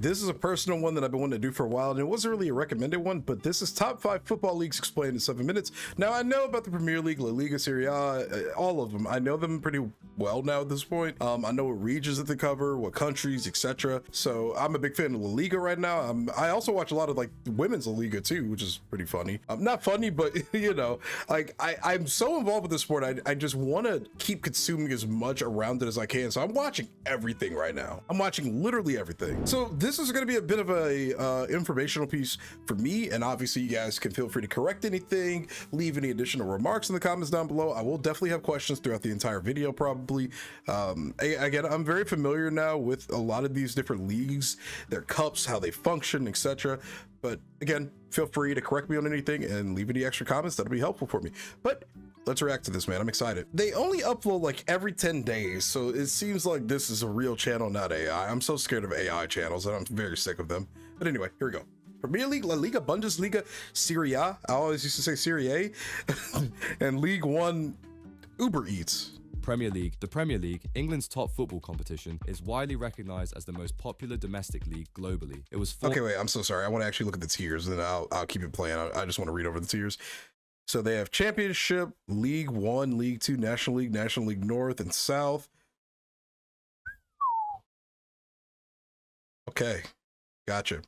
this is a personal one that I've been wanting to do for a while, and it wasn't really a recommended one, but this is top 5 football leagues explained in 7 minutes. Now, I know about the Premier League, La Liga, Serie A, all of them. I know them pretty well now at this point. I know what regions that they cover, what countries, etc. So I'm a big fan of La Liga right now. I also watch a lot of like women's La Liga too, which is pretty funny. Not funny, but you know, like I'm so involved with the sport. I just want to keep consuming as much around it as I can. So I'm watching everything right now. I'm watching literally everything. So this is going to be a bit of a informational piece for me, and obviously you guys can feel free to correct anything, leave any additional remarks in the comments down below. I will definitely have questions throughout the entire video probably. Again, I'm very familiar now with a lot of these different leagues, their cups, how they function, etc. But again, feel free to correct me on anything and leave any extra comments. That'll be helpful for me. But let's react to this, man. I'm excited. They only upload like every 10 days, so it seems like this is a real channel, not AI. I'm so scared of AI channels, and I'm very sick of them. But anyway, here we go. Premier League, La Liga, Bundesliga, Serie A. I always used to say Serie A. And League One, Uber Eats. Premier League. The Premier League, England's top football competition, is widely recognized as the most popular domestic league globally. It was Okay, wait, I'm so sorry. I want to actually look at the tiers, and I'll keep it playing. I just want to read over the tiers. So they have Championship, League One, League Two, National League North and South. Okay, gotcha.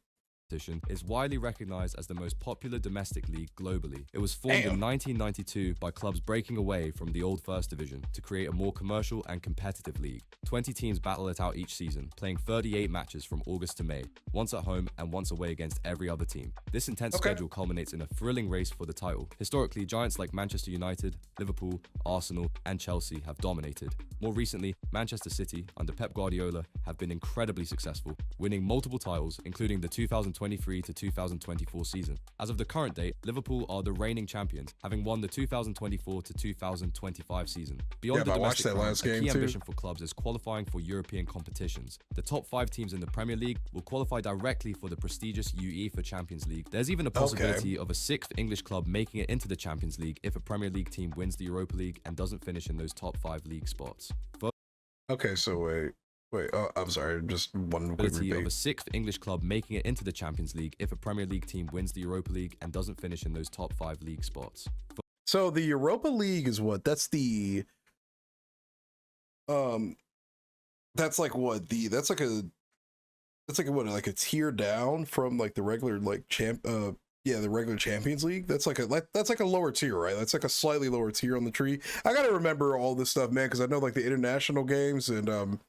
Is widely recognized as the most popular domestic league globally. It was formed in 1992 by clubs breaking away from the old First Division to create a more commercial and competitive league. 20 teams battle it out each season, playing 38 matches from August to May, once at home and once away against every other team. This intense schedule culminates in a thrilling race for the title. Historically, giants like Manchester United, Liverpool, Arsenal, and Chelsea have dominated. More recently, Manchester City, under Pep Guardiola, have been incredibly successful, winning multiple titles, including the 2023 to 2024 season. As of the current date, Liverpool are the reigning champions, having won the 2024 to 2025 season. Beyond the domestic crown, a key ambition for clubs is qualifying for European competitions. The top 5 teams in the Premier League will qualify directly for the prestigious UEFA Champions League. There's even a possibility of a 6th English club making it into the Champions League if a Premier League team wins the Europa League and doesn't finish in those top 5 league spots. Okay, so wait, I'm sorry, just one quick repeat. Of a 6th English club making it into the Champions League if a Premier League team wins the Europa League and doesn't finish in those top 5 league spots. So the Europa League is what? That's the that's like what? That's like what, like a tier down from like the regular like the regular Champions League. That's like a lower tier, right? That's like a slightly lower tier on the tree. I gotta remember all this stuff, man, because I know like the international games and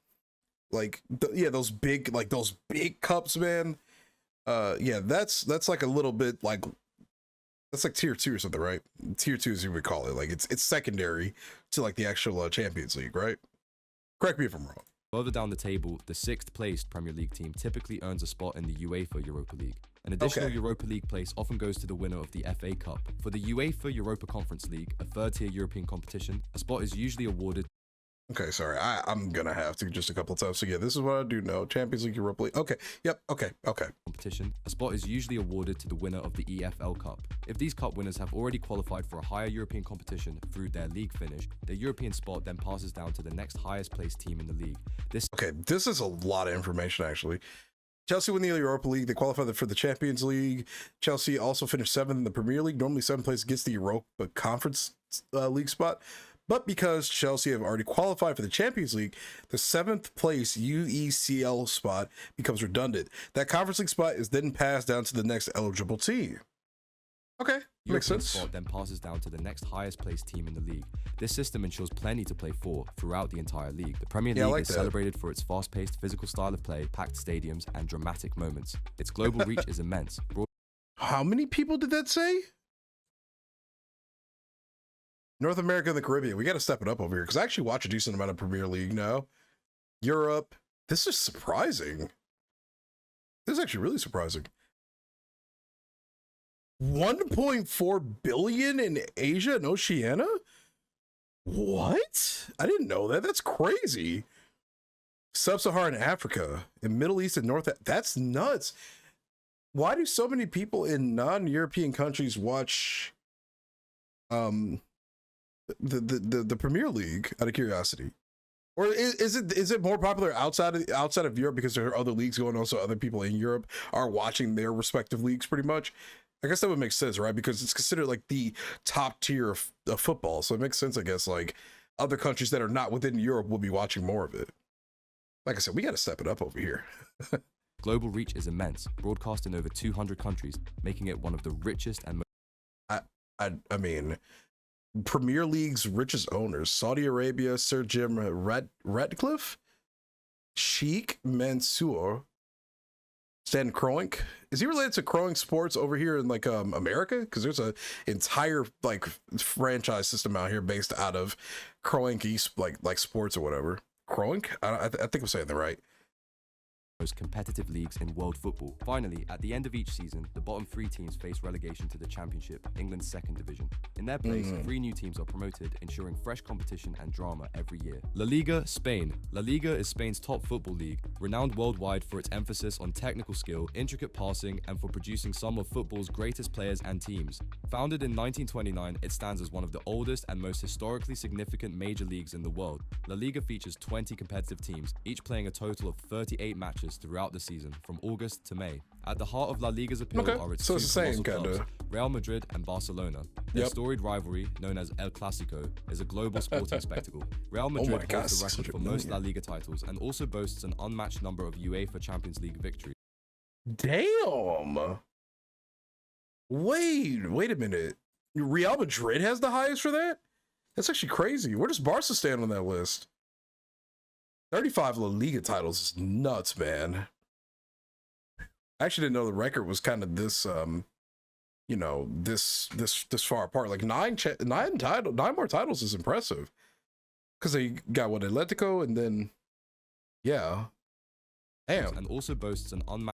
those big cups, man. Yeah, that's like a little bit like, that's like tier 2 or something, right? Tier 2 as you would call it. Like it's secondary to like the actual Champions League, right? Correct me if I'm wrong. Further down the table, the 6th placed Premier League team typically earns a spot in the UEFA Europa League. An additional Europa League place often goes to the winner of the FA Cup. For the UEFA Europa Conference League, a 3rd-tier European competition, a spot is usually awarded. Okay, sorry, I'm gonna have to just a couple of times. So yeah, this is what I do know. Champions League, Europa League. Okay, yep, okay. Competition, a spot is usually awarded to the winner of the EFL Cup. If these cup winners have already qualified for a higher European competition through their league finish, their European spot then passes down to the next highest placed team in the league. This is a lot of information, actually. Chelsea win the Europa League. They qualified for the Champions League. Chelsea also finished 7th in the Premier League. Normally 7th place gets the Europa Conference League spot. But because Chelsea have already qualified for the Champions League, the 7th place UECL spot becomes redundant. That Conference League spot is then passed down to the next eligible team. Okay, makes sense. Spot then passes down to the next highest placed team in the league. This system ensures plenty to play for throughout the entire league. The Premier League is celebrated for its fast-paced physical style of play, packed stadiums, and dramatic moments. Its global reach is immense. How many people did that say? North America and the Caribbean. We got to step it up over here because I actually watch a decent amount of Premier League now. Europe. This is surprising. This is actually really surprising. 1.4 billion in Asia and Oceania? What? I didn't know that. That's crazy. Sub-Saharan Africa and Middle East and North. That's nuts. Why do so many people in non-European countries watch the Premier League out of curiosity? Or is it more popular outside of Europe because there are other leagues going on, so other people in Europe are watching their respective leagues pretty much? I guess that would make sense, right? Because it's considered like the top tier of football, so it makes sense, I guess. Like other countries that are not within Europe will be watching more of it. Like I said, we got to step it up over here. Global reach is immense, broadcast in over 200 countries, making it one of the richest and I mean, Premier League's richest owners: Saudi Arabia, Sir Jim Ratcliffe, Sheikh Mansour, Stan Kroenke. Is he related to Kroenke Sports over here in like America? Because there's a entire like franchise system out here based out of Kroenke like sports or whatever. Kroenke? I think I'm saying that right. most competitive leagues in world football. Finally, at the end of each season, the bottom 3 teams face relegation to the Championship, England's second division. In their place, 3 new teams are promoted, ensuring fresh competition and drama every year. La Liga, Spain. La Liga is Spain's top football league, renowned worldwide for its emphasis on technical skill, intricate passing, and for producing some of football's greatest players and teams. Founded in 1929, it stands as one of the oldest and most historically significant major leagues in the world. La Liga features 20 competitive teams, each playing a total of 38 matches throughout the season, from August to May. At the heart of La Liga's appeal are its two colossal clubs, Real Madrid and Barcelona. Their storied rivalry, known as El Clásico, is a global sporting spectacle. Real Madrid holds the record for most La Liga titles and also boasts an unmatched number of UEFA Champions League victories. Damn! Wait a minute. Real Madrid has the highest for that? That's actually crazy. Where does Barca stand on that list? 35 La Liga titles is nuts, man. I actually didn't know the record was kind of this, you know, this far apart. Like nine more titles is impressive. Because they got what, Atletico, and then, yeah. Damn. And also boasts an unmatched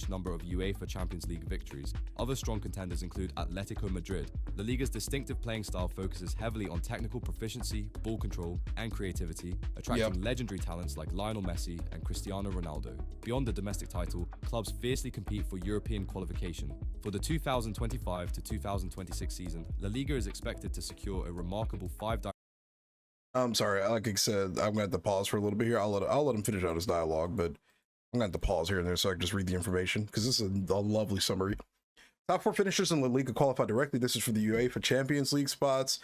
number of UEFA Champions League victories. Other strong contenders include Atletico Madrid. La Liga's distinctive playing style focuses heavily on technical proficiency, ball control, and creativity, attracting legendary talents like Lionel Messi and Cristiano Ronaldo. Beyond the domestic title, clubs fiercely compete for European qualification. For the 2025 to 2026 season, La Liga is expected to secure a remarkable 5 I'm sorry, like I said, I'm going to have to pause for a little bit here. I'll let him finish out his dialogue, but I'm going to have to pause here and there so I can just read the information, because this is a lovely summary. Top 4 finishers in La Liga qualify directly. This is for the UEFA Champions League spots.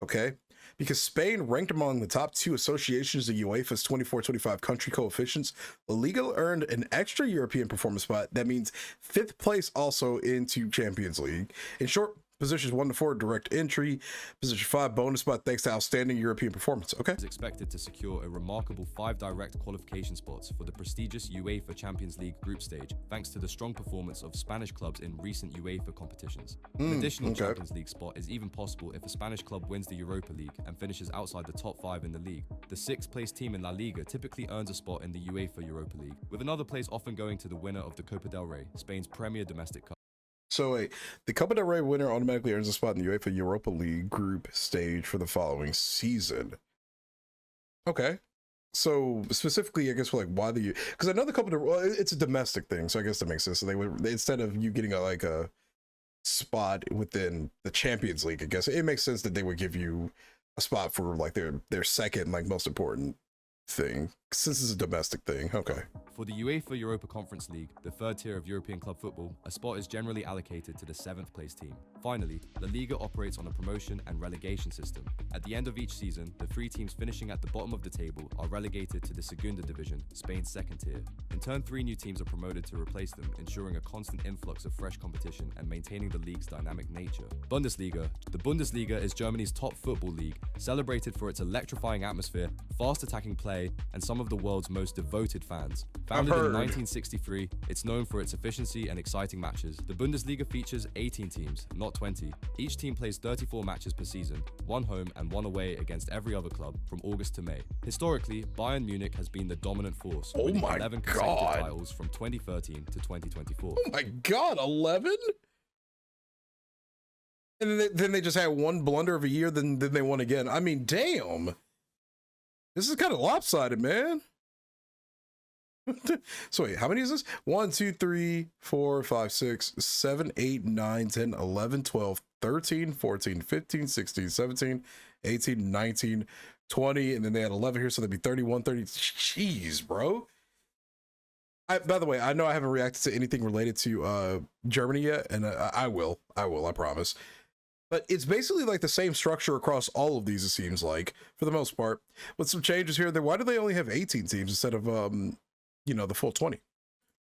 Okay. Because Spain ranked among the top 2 associations of UEFA's 24-25 country coefficients, La Liga earned an extra European performance spot. That means 5th place also into Champions League. In short, positions 1 to 4 direct entry, position 5 bonus spot thanks to outstanding European performance. Okay. Is expected to secure a remarkable 5 direct qualification spots for the prestigious UEFA Champions League group stage, thanks to the strong performance of Spanish clubs in recent UEFA competitions. An additional Champions League spot is even possible if a Spanish club wins the Europa League and finishes outside the top 5 in the league. The 6th place team in La Liga typically earns a spot in the UEFA Europa League, with another place often going to the winner of the Copa del Rey, Spain's premier domestic cup. So wait, the Copa del Rey winner automatically earns a spot in the UEFA Europa League group stage for the following season. Okay. So specifically, I guess for like why because I know the Copa del Rey, it's a domestic thing, so I guess that makes sense. So they would, instead of you getting a spot within the Champions League, I guess it makes sense that they would give you a spot for like their second like most important thing, since it's a domestic thing. Okay. For the UEFA Europa Conference League, the 3rd tier of European club football, a spot is generally allocated to the 7th place team. Finally, La Liga operates on a promotion and relegation system. At the end of each season, the 3 teams finishing at the bottom of the table are relegated to the Segunda Division, Spain's 2nd tier. In turn, 3 new teams are promoted to replace them, ensuring a constant influx of fresh competition and maintaining the league's dynamic nature. Bundesliga. The Bundesliga is Germany's top football league, celebrated for its electrifying atmosphere, fast attacking play, and some of the world's most devoted fans. Founded in 1963, it's known for its efficiency and exciting matches. The Bundesliga features 18 teams, not 20. Each team plays 34 matches per season, 1 home and 1 away against every other club from August to May. Historically, Bayern Munich has been the dominant force, winning 11 consecutive titles from 2013 to 2024. Oh my god, 11? And then they just had one blunder of a year, then they won again. I mean, damn. This is kind of lopsided, man. So wait, how many is this? 1, 2, 3, 4, 5, 6, 7, 8, 9, 10, 11, 12, 13, 14, 15, 16, 17, 18, 19, 20, and then they had 11 here, so that'd be 31, 30. Jeez, bro. By the way, I know I haven't reacted to anything related to Germany yet, and I will, I promise. But it's basically like the same structure across all of these, it seems like, for the most part. With some changes here, then why do they only have 18 teams instead of, the full 20?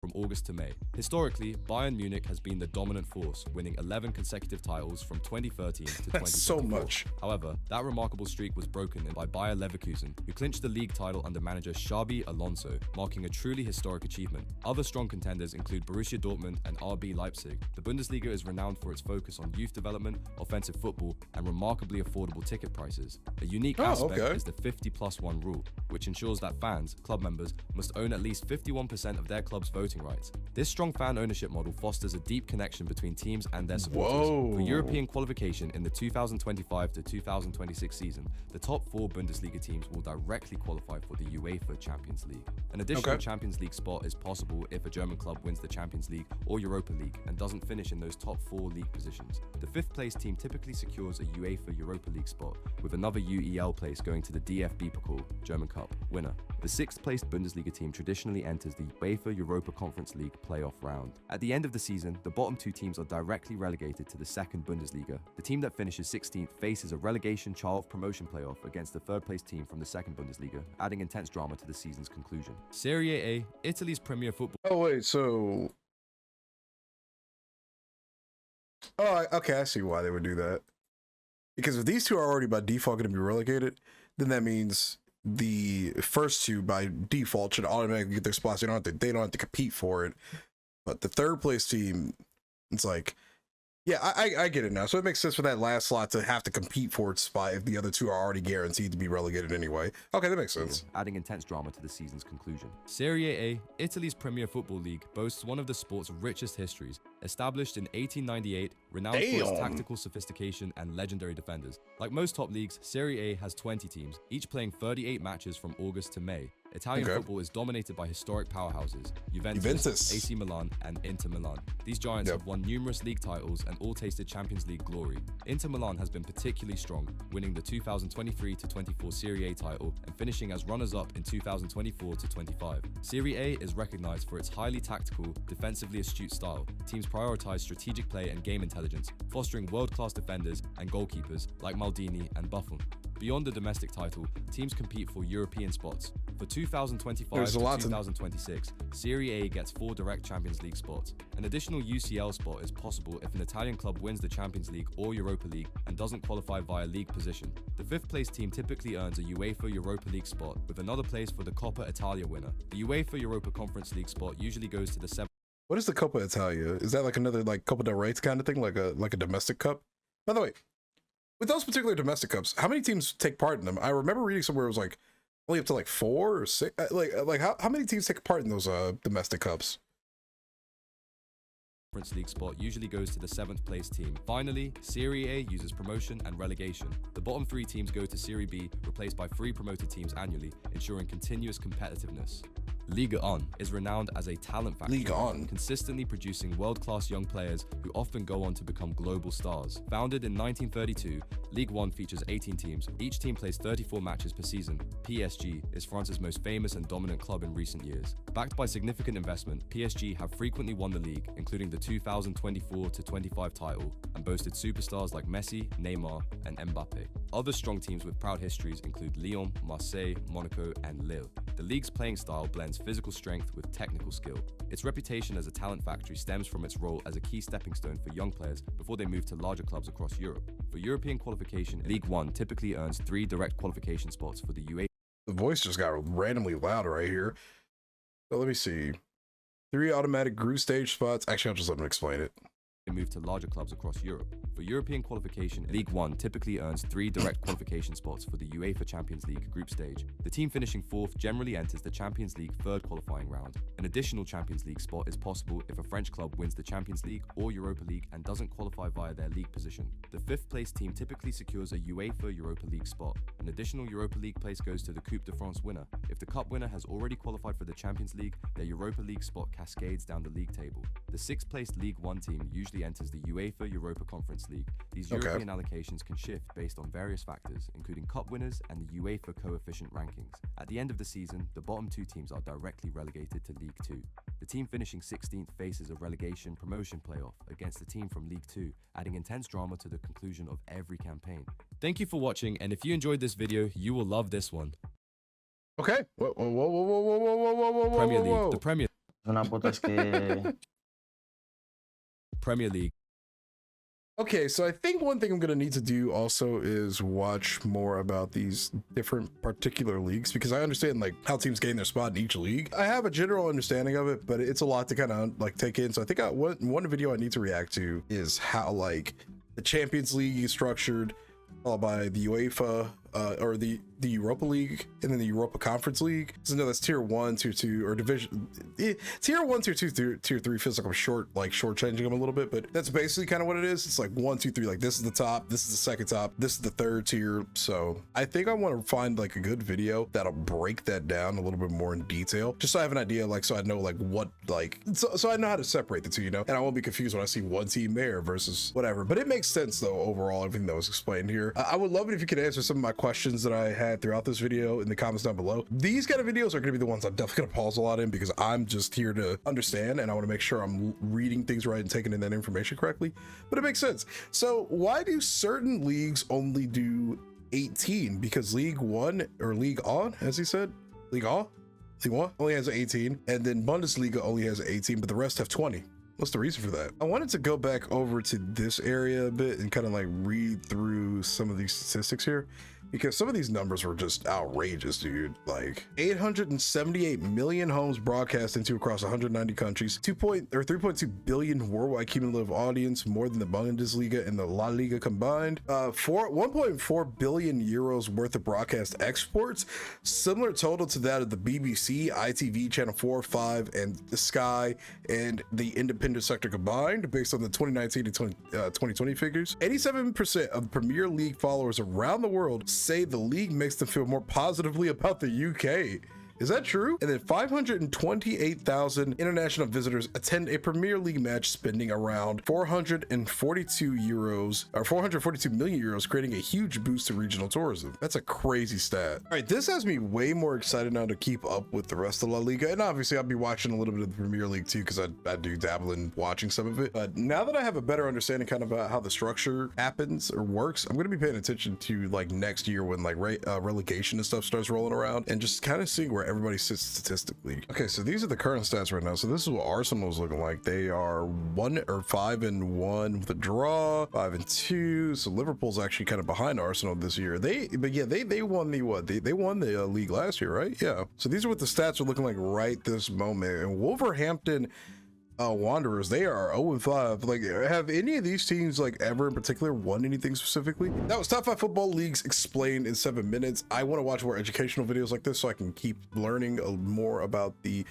From August to May. Historically, Bayern Munich has been the dominant force, winning 11 consecutive titles from 2013 to 2024. That's so much. However, that remarkable streak was broken by Bayer Leverkusen, who clinched the league title under manager Xabi Alonso, marking a truly historic achievement. Other strong contenders include Borussia Dortmund and RB Leipzig. The Bundesliga is renowned for its focus on youth development, offensive football, and remarkably affordable ticket prices. A unique aspect is the 50+1 rule, which ensures that fans, club members, must own at least 51% of their club's voting rights. This strong fan ownership model fosters a deep connection between teams and their supporters. For European qualification in the 2025 to 2026 season, the top 4 Bundesliga teams will directly qualify for the UEFA Champions League. An additional Champions League spot is possible if a German club wins the Champions League or Europa League and doesn't finish in those top 4 league positions. The 5th place team typically secures a UEFA Europa League spot, with another UEL place going to the DFB Pokal German Cup winner. The 6th placed Bundesliga team traditionally enters the UEFA Europa Conference League playoff round. At the end of the season, the bottom 2 teams are directly relegated to the 2nd Bundesliga. The team that finishes 16th faces a relegation child promotion playoff against the 3rd placed team from the 2nd Bundesliga, adding intense drama to the season's conclusion. Serie A, Italy's premier football. Oh wait, so okay, I see why they would do that. Because if these two are already by default going to be relegated, then that means the first 2 by default should automatically get their spots. They don't have to compete for it. But the 3rd place team, it's like, yeah, I get it now. So it makes sense for that last slot to have to compete for its spot if the other 2 are already guaranteed to be relegated anyway. Okay, that makes sense. Adding intense drama to the season's conclusion. Serie A, Italy's premier football league, boasts one of the sport's richest histories. Established in 1898, renowned for its tactical sophistication and legendary defenders. Like most top leagues, Serie A has 20 teams, each playing 38 matches from August to May. Italian football is dominated by historic powerhouses, Juventus, AC Milan, and Inter Milan. These giants have won numerous league titles and all tasted Champions League glory. Inter Milan has been particularly strong, winning the 2023-24 Serie A title and finishing as runners-up in 2024-25. Serie A is recognized for its highly tactical, defensively astute style. Teams prioritize strategic play and game intelligence, fostering world-class defenders and goalkeepers like Maldini and Buffon. Beyond the domestic title, teams compete for European spots. For 2025 to 2026, Serie A gets 4 direct Champions League spots. An additional UCL spot is possible if an Italian club wins the Champions League or Europa League and doesn't qualify via league position. The 5th place team typically earns a UEFA Europa League spot, with another place for the Coppa Italia winner. The UEFA Europa Conference League spot usually goes to the 7th. What is the Coppa Italia? Is that like another Coppa del Rey kind of thing, like a domestic cup? By the way, with those particular domestic cups, how many teams take part in them? I remember reading somewhere it was like only up to like 4 or 6. Like how many teams take part in those domestic cups? Conference League spot usually goes to the 7th place team. Finally, Serie A uses promotion and relegation. The bottom 3 teams go to Serie B, replaced by 3 promoted teams annually, ensuring continuous competitiveness. Ligue 1 is renowned as a talent factory, consistently producing world-class young players who often go on to become global stars. Founded in 1932, Ligue 1 features 18 teams. Each team plays 34 matches per season. PSG is France's most famous and dominant club in recent years. Backed by significant investment, PSG have frequently won the league, including the 2024-25 title, and boasted superstars like Messi, Neymar, and Mbappe. Other strong teams with proud histories include Lyon, Marseille, Monaco, and Lille. The league's playing style blends physical strength with technical skill. Its reputation as a talent factory stems from its role as a key stepping stone for young players before they move to larger clubs across Europe. For European qualification, Ligue 1 typically earns 3 direct qualification spots for the UEFA. The voice just got randomly loud right here. So let me see. 3 automatic group stage spots. Actually, I'll just let him explain it. Move to larger clubs across Europe. For European qualification, Ligue 1 typically earns 3 direct qualification spots for the UEFA Champions League group stage. The team finishing 4th generally enters the Champions League 3rd qualifying round. An additional Champions League spot is possible if a French club wins the Champions League or Europa League and doesn't qualify via their league position. The 5th place team typically secures a UEFA Europa League spot. An additional Europa League place goes to the Coupe de France winner. If the cup winner has already qualified for the Champions League, their Europa League spot cascades down the league table. The 6th placed Ligue 1 team usually automatically enters the UEFA Europa Conference League. These Okay. European allocations can shift based on various factors, including cup winners and the UEFA coefficient rankings. At the end of the season, the bottom 2 teams are directly relegated to League 2. The team finishing 16th faces a relegation promotion playoff against the team from League 2, adding intense drama to the conclusion of every campaign. Thank you for watching, and if you enjoyed this video, you will love this one. Okay. Whoa, whoa, whoa, whoa, whoa, whoa, whoa, whoa, whoa, Premier whoa. League. The Una puta es que Premier League. Okay, so I think one thing I'm going to need to do also is watch more about these different particular leagues, because I understand like how teams gain their spot in each league. I have a general understanding of it, but it's a lot to kind of like take in. So I think one video I need to react to is how like the Champions League is structured, followed by the UEFA or the Europa League, and then the Europa Conference League. So no, that's tier 1, tier 2, or division. Tier 1, tier 2, tier 3 feels like I'm shortchanging them a little bit, but that's basically kind of what it is. It's like 1, 2, 3. Like this is the top, this is the second top, this is the third tier. So I think I want to find like a good video that'll break that down a little bit more in detail, just so I have an idea, like so I know like what like so I know how to separate the two, you know, and I won't be confused when I see one team there versus whatever. But it makes sense though overall, everything that was explained here. I would love it if you could answer some of my questions that I had throughout this video in the comments down below. These kind of videos are going to be the ones I'm definitely going to pause a lot in, because I'm just here to understand and I want to make sure I'm reading things right and taking in that information correctly. But it makes sense. So why do certain leagues only do 18? Because League 1 or League On, as he said, League 1 only has 18, and then Bundesliga only has 18, but the rest have 20. What's the reason for that? I wanted to go back over to this area a bit and kind of like read through some of these statistics here, because some of these numbers were just outrageous, dude. Like 878 million homes broadcast into across 190 countries, 3.2 billion worldwide cumulative audience, more than the Bundesliga and the La Liga combined. 1.4 billion euros worth of broadcast exports, similar total to that of the BBC, ITV, Channel 4, 5, and the Sky and the independent sector combined, based on the 2019 to 2020 figures. 87% of Premier League followers around the world say the league makes them feel more positively about the UK. Is that true? And then 528,000 international visitors attend a Premier League match, spending around 442 million euros, creating a huge boost to regional tourism. That's a crazy stat. All right, this has me way more excited now to keep up with the rest of La Liga. And obviously I'll be watching a little bit of the Premier League too, because I do dabble in watching some of it. But now that I have a better understanding kind of about how the structure happens or works, I'm going to be paying attention to like next year when like relegation and stuff starts rolling around, and just kind of seeing where everybody sits statistically. Okay, so these are the current stats right now. So this is what Arsenal is looking like. They are 5-1 with a draw, 5-2. So Liverpool's actually kind of behind Arsenal this year. They won the what? They won the league last year, right? Yeah. So these are what the stats are looking like right this moment. And Wolverhampton Wanderers, they are 0-5. Like, have any of these teams like ever in particular won anything specifically? That was top 5 football leagues explained in 7 minutes. I want to watch more educational videos like this so I can keep learning more about the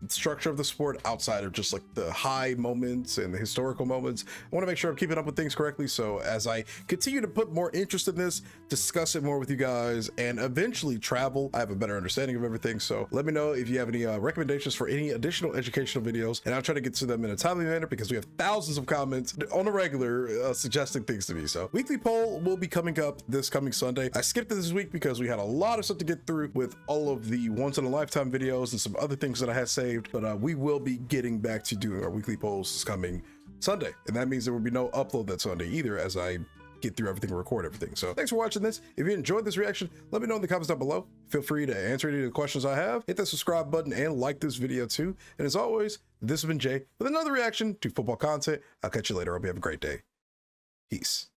structure of the sport outside of just like the high moments and the historical moments. I want to make sure I'm keeping up with things correctly, so as I continue to put more interest in this, discuss it more with you guys, and eventually travel, I have a better understanding of everything. So let me know if you have any recommendations for any additional educational videos, and I'll try to get to them in a timely manner, because we have thousands of comments on a regular suggesting things to me. So weekly poll will be coming up this coming Sunday. I skipped it this week because we had a lot of stuff to get through with all of the once in a lifetime videos and some other things that I had saved, but we will be getting back to doing our weekly polls this coming Sunday, and that means there will be no upload that Sunday either, as I get through everything and record everything. So thanks for watching this. If you enjoyed this reaction, let me know in the comments down below. Feel free to answer any of the questions I have. Hit that subscribe button and like this video too. And as always, this has been Jay with another reaction to football content. I'll catch you later. I hope you have a great day. Peace.